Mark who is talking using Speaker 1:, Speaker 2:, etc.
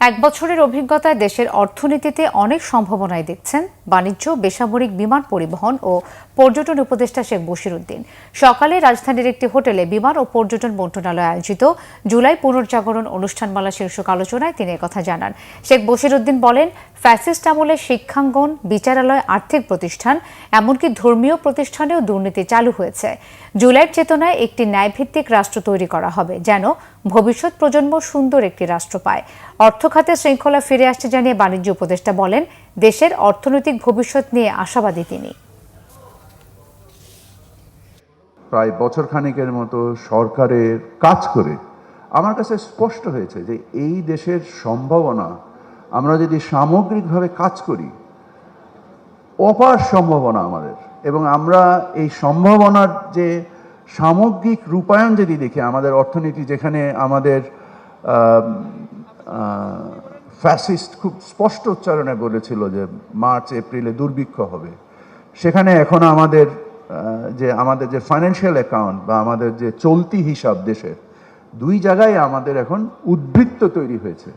Speaker 1: এক বছরের অভিজ্ঞতায় দেশের অর্থনীতিতে অনেক সম্ভাবনাই দেখছেন বাণিজ্য, বেসামরিক বিমান পরিবহন ও পর্যটন উপদেষ্টা শেখ বশিরউদ্দিন। সকালে রাজধানীর একটি হোটেলে বিমান ও পর্যটন মন্ত্রণালয় আয়োজিত জুলাই পুনর্জাগরণ অনুষ্ঠানমালা শীর্ষক আলোচনায় তিনি একথা জানান। শেখ বশিরউদ্দিন বলেন, ফ্যাসিস্ট আমলে শিক্ষাঙ্গন, বিচারালয়, আর্থিক প্রতিষ্ঠান, এমনকি ধর্মীয় প্রতিষ্ঠানেও দুর্নীতি চালু হয়েছে। জুলাইয়ের চেতনায় একটি ন্যায়ভিত্তিক রাষ্ট্র তৈরি করা হবে, যেন ভবিষ্যৎ প্রজন্ম সুন্দর একটি রাষ্ট্র পায়। অর্থখাতে শৃঙ্খলা ফিরে আসছে জানিয়ে বাণিজ্য উপদেষ্টা বলেন, দেশের অর্থনৈতিক ভবিষ্যৎ নিয়ে আশাবাদী তিনি।
Speaker 2: প্রায় বছর খানেকের মতো সরকারের কাজ করে আমার কাছে স্পষ্ট হয়েছে যে এই দেশের সম্ভাবনা, আমরা যদি সামগ্রিকভাবে কাজ করি, অপার সম্ভাবনা আমাদের, এবং আমরা এই সম্ভাবনার যে সামগ্রিক রূপায়ণ যদি দেখি, আমাদের অর্থনীতি যেখানে আমাদের ফ্যাসিস্ট খুব স্পষ্ট উচ্চারণে বলেছিল যে মার্চ এপ্রিলে দুর্ভিক্ষ হবে, সেখানে এখন আমাদের যে ফাইন্যান্সিয়াল অ্যাকাউন্ট বা আমাদের যে চলতি হিসাব দেশের, দুই জায়গায় আমাদের এখন উদ্বৃত্ত তৈরি হয়েছে।